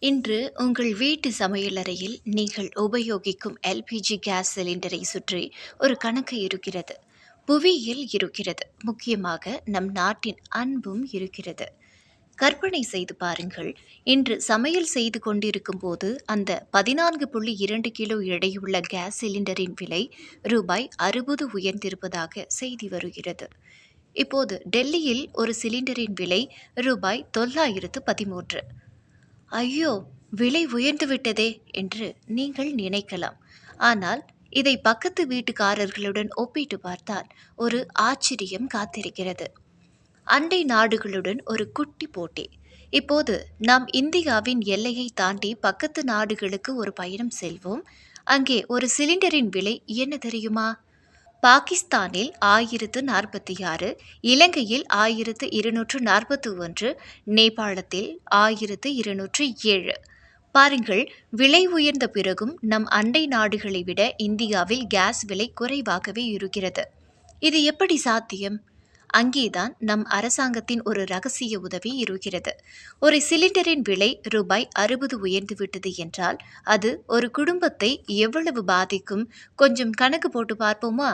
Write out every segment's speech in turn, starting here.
இன்று உங்கள் வீட்டு சமையலறையில் நீங்கள் உபயோகிக்கும் எல்பிஜி கேஸ் சிலிண்டரை சுற்றி ஒரு கணக்கு இருக்கிறது. புவியியல் இருக்கிறது. முக்கியமாக நம் நாட்டின் அன்பும் இருக்கிறது. கற்பனை செய்து பாருங்கள். இன்று சமையல் செய்து கொண்டிருக்கும் போது அந்த 14.2 கிலோ எடையுள்ள கேஸ் சிலிண்டரின் விலை ரூபாய் 60 உயர்ந்திருப்பதாக செய்தி வருகிறது. இப்போது டெல்லியில் ஒரு சிலிண்டரின் விலை ரூபாய் 913. ஐயோ, விலை உயர்ந்து விட்டதே என்று நீங்கள் நினைக்கலாம். ஆனால் இதை பக்கத்து வீட்டுக்காரர்களுடன் ஒப்பிட்டு பார்த்தால் ஒரு ஆச்சரியம் காத்திருக்கிறது. அண்டை நாடுகளுடன் ஒரு குட்டி போட்டி. இப்போது நாம் இந்தியாவின் எல்லையை தாண்டி பக்கத்து நாடுகளுக்கு ஒரு பயணம் செல்வோம். அங்கே ஒரு சிலிண்டரின் விலை என்ன தெரியுமா? பாகிஸ்தானில் 1046, இலங்கையில் 1241, நேபாளத்தில் 1207. பாருங்கள், விலை உயர்ந்த பிறகும் நம் அண்டை நாடுகளை விட இந்தியாவில் கேஸ் விலை குறைவாகவே இருக்கிறது. இது எப்படி சாத்தியம்? அங்கேதான் நம் அரசாங்கத்தின் ஒரு ரகசிய உதவி இருக்கிறது. ஒரு சிலிண்டரின் விலை ரூபாய் 60 உயர்ந்துவிட்டது என்றால் அது ஒரு குடும்பத்தை எவ்வளவு பாதிக்கும்? கொஞ்சம் கணக்கு போட்டு பார்ப்போமா?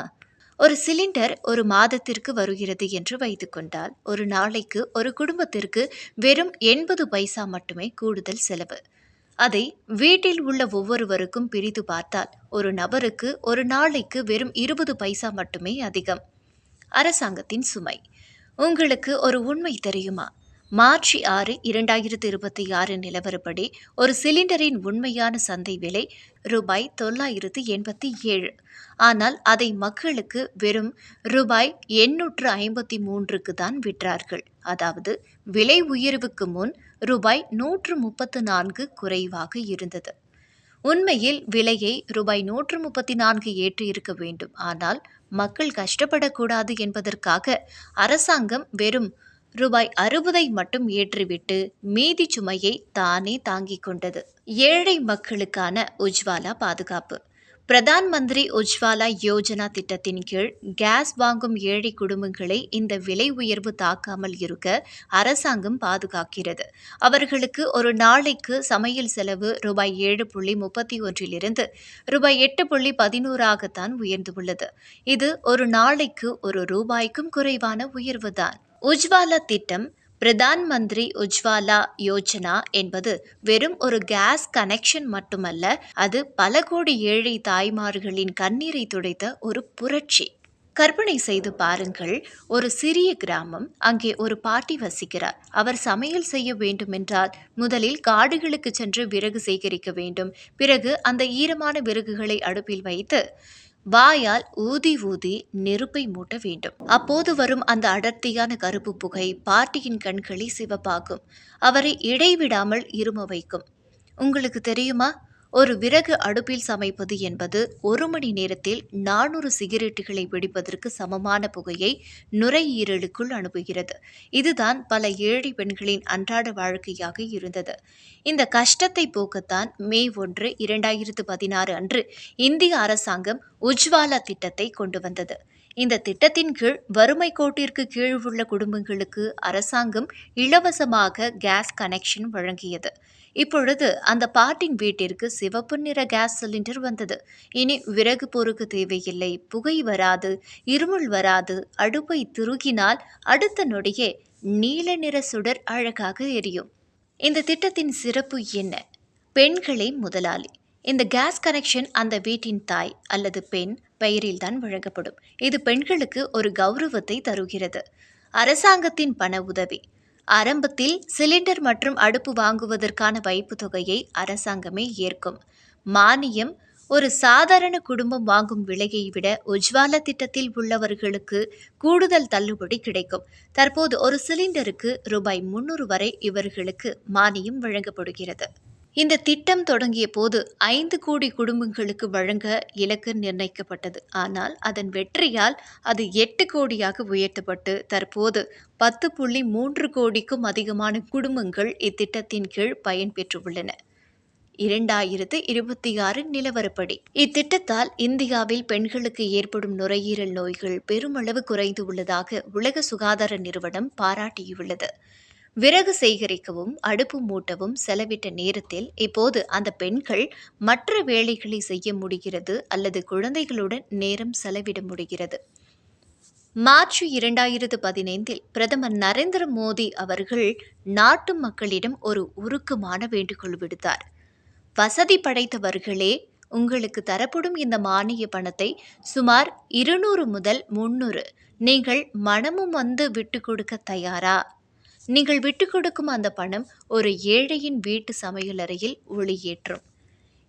ஒரு சிலிண்டர் ஒரு மாதத்திற்கு வருகிறது என்று வைத்துக்கொண்டால் ஒரு நாளைக்கு ஒரு குடும்பத்திற்கு வெறும் 80 பைசா மட்டுமே கூடுதல் செலவு. அதை வீட்டில் உள்ள ஒவ்வொருவருக்கும் பிரித்து பார்த்தால் ஒரு நபருக்கு ஒரு நாளைக்கு வெறும் 20 பைசா மட்டுமே அதிகம். அரசாங்கத்தின் சுமை. உங்களுக்கு ஒரு உண்மை தெரியுமா? மார்ச் 6, 2026 நிலவரப்படி ஒரு சிலிண்டரின் உண்மையான சந்தை விலை ரூபாய் 987. ஆனால் அதை மக்களுக்கு வெறும் ரூபாய் 853க்கு தான் விற்றார்கள். அதாவது விலை உயர்வுக்கு முன் ரூபாய் 134 குறைவாக இருந்தது. உண்மையில் விலையை ரூபாய் 134 ஏற்றி இருக்க வேண்டும். ஆனால் மக்கள் கஷ்டப்படக்கூடாது என்பதற்காக அரசாங்கம் வெறும் ரூபாய் 60 மட்டும் ஏற்றிவிட்டு மீதி சுமையை தானே தாங்கிக் கொண்டது. ஏழை மக்களுக்கான உஜ்வாலா பாதுகாப்பு. பிரதான் மந்திரி உஜ்வாலா யோஜனா திட்டத்தின் கீழ் கேஸ் வாங்கும் ஏழை குடும்பங்களை இந்த விலை உயர்வு தாக்காமல் இருக்க அரசாங்கம் பாதுகாக்கிறது. அவர்களுக்கு ஒரு நாளைக்கு சமையல் செலவு ரூபாய் 7.31 ரூபாய் 8.11 உயர்ந்துள்ளது. இது ஒரு நாளைக்கு ஒரு ரூபாய்க்கும் குறைவான உயர்வுதான். உஜ்வாலா திட்டம், பிரதான் மந்திரி உஜ்வாலா யோஜனா என்பது வெறும் ஒரு கேஸ் கனெக்ஷன் மட்டுமல்ல, அது பல கோடி ஏழை தாய்மார்களின் கண்ணீரை துடைத்த ஒரு புரட்சி. கற்பனை செய்து பாருங்கள், ஒரு சிறிய கிராமம், அங்கே ஒரு பாட்டி வசிக்கிறார். அவர் சமையல் செய்ய வேண்டுமென்றால் முதலில் காடுகளுக்கு சென்று விறகு சேகரிக்க வேண்டும். பிறகு அந்த ஈரமான விறகுகளை அடுப்பில் வைத்து வாயால் ஊதி ஊதி நெருப்பை மூட்ட வேண்டும். அப்போது வரும் அந்த அடர்த்தியான கருப்பு புகை பாட்டியின் கண்களை சிவப்பாக்கும். அவரை இடைவிடாமல் இரும வைக்கும். உங்களுக்கு தெரியுமா? ஒரு விறகு அடுப்பில் சமைப்பது என்பது 1 மணி நேரத்தில் 400 சிகரெட்டுகளை வெடிப்பதற்கு சமமான புகையை நுரையீரலுக்குள் அனுப்புகிறது. இதுதான் பல ஏழை பெண்களின் அன்றாட வாழ்க்கையாக இருந்தது. இந்த கஷ்டத்தை போக்கத்தான் மே 1, 2016 அன்று இந்திய அரசாங்கம் உஜ்வாலா திட்டத்தை கொண்டு வந்தது. இந்த திட்டத்தின் கீழ் வறுமை கோட்டிற்கு கீழ் உள்ள குடும்பங்களுக்கு அரசாங்கம் இலவசமாக கேஸ் கனெக்ஷன் வழங்கியது. இப்பொழுது அந்த பாட்டின் வீட்டிற்கு சிவப்பு நிற கேஸ் சிலிண்டர் வந்தது. இனி விறகு பொறுக்க தேவையில்லை, புகை வராது, இருமல் வராது. அடுப்பை திருகினால் அடுத்த நொடியே நீல நிற சுடர் அழகாக எரியும். இந்த திட்டத்தின் சிறப்பு என்ன? பெண்களே முதலாளி. இந்த கேஸ் கனெக்ஷன் அந்த வீட்டின் தாய் அல்லது பெண் பெயரில்தான் வழங்கப்படும். இது பெண்களுக்கு ஒரு கௌரவத்தை தருகிறது. அரசாங்கத்தின் பண உதவி. ஆரம்பத்தில் சிலிண்டர் மற்றும் அடுப்பு வாங்குவதற்கான வைப்பு தொகையை அரசாங்கமே ஏற்கும். மானியம். ஒரு சாதாரண குடும்பம் வாங்கும் விலையை விட உஜ்வாலா திட்டத்தில் உள்ளவர்களுக்கு கூடுதல் தள்ளுபடி கிடைக்கும். தற்போது ஒரு சிலிண்டருக்கு ரூபாய் 300 வரை இவர்களுக்கு மானியம் வழங்கப்படுகிறது. இந்த திட்டம் தொடங்கிய போது 5 கோடி குடும்பங்களுக்கு வழங்க இலக்கு நிர்ணயிக்கப்பட்டது. ஆனால் அதன் வெற்றியால் அது 8 கோடியாக உயர்த்தப்பட்டு தற்போது 10.3 கோடிக்கும் அதிகமான குடும்பங்கள் இத்திட்டத்தின் கீழ் பயன்பெற்றுள்ளன. 2026 நிலவரப்படி இத்திட்டத்தால் இந்தியாவில் பெண்களுக்கு ஏற்படும் நுரையீரல் நோய்கள் பெருமளவு குறைந்து உள்ளதாக உலக சுகாதார நிறுவனம் பாராட்டியுள்ளது. விறகு சேகரிக்கவும் அடுப்பு மூட்டவும் செலவிட்ட நேரத்தில் இப்போது அந்த பெண்கள் மற்ற வேலைகளை செய்ய முடிகிறது அல்லது குழந்தைகளுடன் நேரம் செலவிட முடிகிறது. மார்ச் 2015 பிரதமர் நரேந்திர மோடி அவர்கள் நாட்டு மக்களிடம் ஒரு உருக்கமான வேண்டுகோள் விடுத்தார். வசதி படைத்தவர்களே, உங்களுக்கு தரப்படும் இந்த மானிய பணத்தை சுமார் 200 முதல் 300 நீங்கள் மனமும் வந்து விட்டுக் கொடுக்க தயாரா? நீங்கள் விட்டுக் கொடுக்கும் அந்த பணம் ஒரு ஏழையின் வீட்டு சமையலறையில் ஒளியேற்றும்.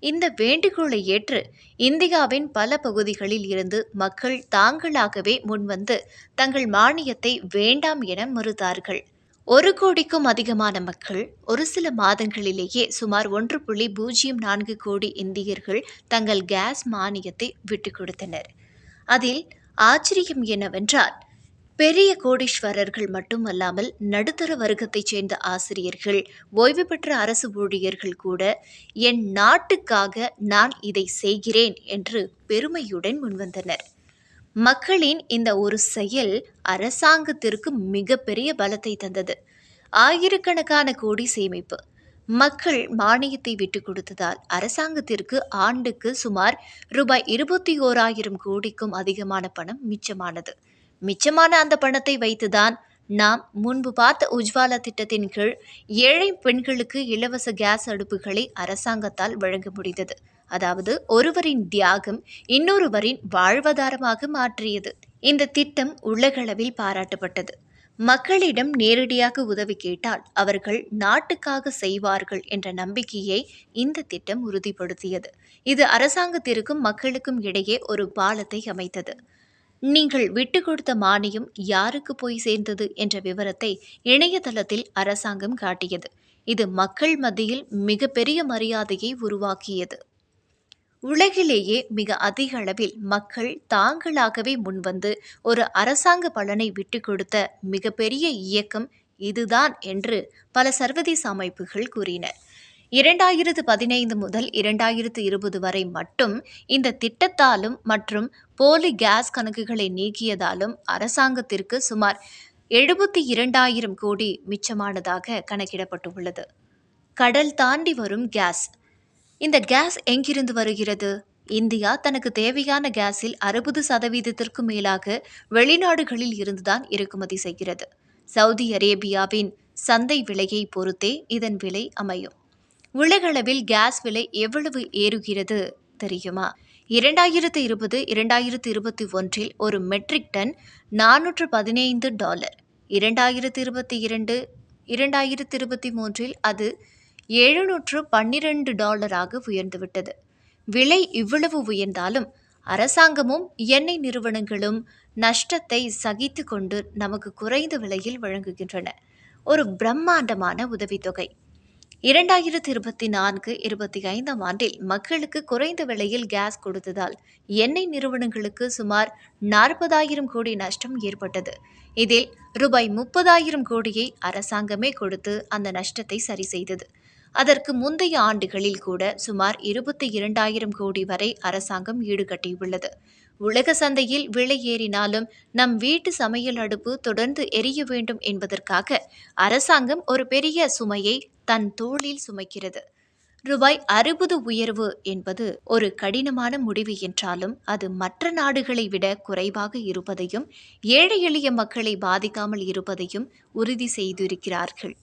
இந்த வேண்டுகோளை ஏற்று இந்தியாவின் பல பகுதிகளில் இருந்து மக்கள் தாங்களாகவே முன்வந்து தங்கள் மானியத்தை வேண்டாம் என மறுத்தார்கள். 1 கோடிக்கும் அதிகமான மக்கள் ஒரு சில மாதங்களிலேயே சுமார் 1.04 கோடி இந்தியர்கள் தங்கள் கேஸ் மானியத்தை விட்டுக் கொடுத்தனர். அதில் ஆச்சரியம் என்னவென்றால், பெரிய கோடீஸ்வரர்கள் மட்டுமல்லாமல் நடுத்தர வர்க்கத்தைச் சேர்ந்த ஆசிரியர்கள், ஓய்வு பெற்ற அரசு ஊழியர்கள் கூட என் நாட்டுக்காக நான் இதை செய்கிறேன் என்று பெருமையுடன் முன்வந்தனர். மக்களின் இந்த ஒரு செயல் அரசாங்கத்திற்கு மிகப்பெரிய பலத்தை தந்தது. ஆயிரக்கணக்கான கோடி சேமிப்பு. மக்கள் மானியத்தை விட்டுக் கொடுத்ததால் அரசாங்கத்திற்கு ஆண்டுக்கு சுமார் ரூபாய் 21,000 கோடிக்கும் அதிகமான பணம் மிச்சமானது. மிச்சமான அந்த பணத்தை வைத்துதான் நாம் முன்பு பார்த்த உஜ்வாலா திட்டத்தின் கீழ் ஏழை பெண்களுக்கு இலவச கேஸ் அடுப்புகளை அரசாங்கத்தால் வழங்க முடிந்தது. அதாவது ஒருவரின் தியாகம் இன்னொருவரின் வாழ்வாதாரமாக மாற்றியது. இந்த திட்டம் உலகளவில் பாராட்டப்பட்டது. மக்களிடம் நேரடியாக உதவி கேட்டால் அவர்கள் நாட்டுக்காக செய்வார்கள் என்ற நம்பிக்கையை இந்த திட்டம் உறுதிப்படுத்தியது. இது அரசாங்கத்திற்கும் மக்களுக்கும் இடையே ஒரு பாலத்தை அமைத்தது. நீங்கள் விட்டுக் கொடுத்த மானியம் யாருக்கு போய் சேர்ந்தது என்ற விவரத்தை இணையதளத்தில் அரசாங்கம் காட்டியது. இது மக்கள் மத்தியில் மிகப்பெரிய மரியாதையை உருவாக்கியது. உலகிலேயே மிக அதிக அளவில் மக்கள் தாங்களாகவே முன்வந்து ஒரு அரசாங்க பலனை விட்டுக் கொடுத்த மிகப்பெரிய இயக்கம் இதுதான் என்று பல சர்வதேச அமைப்புகள் கூறின. 2015 முதல் 2020 வரை மட்டும் இந்த திட்டத்தாலும் மற்றும் போலி கேஸ் கணக்குகளை நீக்கியதாலும் அரசாங்கத்திற்கு சுமார் 72,000 கோடி மிச்சமானதாக கணக்கிடப்பட்டுள்ளது. கடல் தாண்டி வரும் கேஸ். இந்த கேஸ் எங்கிருந்து வருகிறது? இந்தியா தனக்கு தேவையான கேஸில் 60% மேலாக வெளிநாடுகளில் இருந்துதான் இறக்குமதி செய்கிறது. சவுதி அரேபியாவின் சந்தை விலையை பொறுத்தே இதன் விலை அமையும். உலகளவில் கேஸ் விலை எவ்வளவு ஏறுகிறது தெரியுமா? 2020-2021 ஒரு மெட்ரிக் டன் $415, 2022-2023 அது $712 உயர்ந்துவிட்டது. விலை இவ்வளவு உயர்ந்தாலும் அரசாங்கமும் எண்ணெய் நிறுவனங்களும் நஷ்டத்தை சகித்து கொண்டு நமக்கு குறைந்த விலையில் வழங்குகின்றன. ஒரு பிரம்மாண்டமான உதவித்தொகை. 2024-25 மக்களுக்கு குறைந்த விலையில் கேஸ் கொடுத்ததால் எண்ணெய் நிறுவனங்களுக்கு சுமார் 40,000 கோடி நஷ்டம் ஏற்பட்டது. இதில் ரூபாய் 30,000 கோடியை அரசாங்கமே கொடுத்து அந்த நஷ்டத்தை சரி செய்தது. அதற்கு முந்தைய ஆண்டுகளில் கூட சுமார் 22,000 கோடி வரை அரசாங்கம் ஈடுகட்டியுள்ளது. உலக சந்தையில் விலை ஏறினாலும் நம் வீட்டு சமையல் அடுப்பு தொடர்ந்து எரிய வேண்டும் என்பதற்காக அரசாங்கம் ஒரு பெரிய சுமையை தன் தோளில் சுமைக்கிறது. ரூபாய் 60 உயர்வு என்பது ஒரு கடினமான முடிவு என்றாலும் அது மற்ற நாடுகளை விட குறைவாக இருப்பதையும் ஏழை எளிய மக்களை பாதிக்காமல் இருப்பதையும் உறுதி செய்திருக்கிறார்கள்.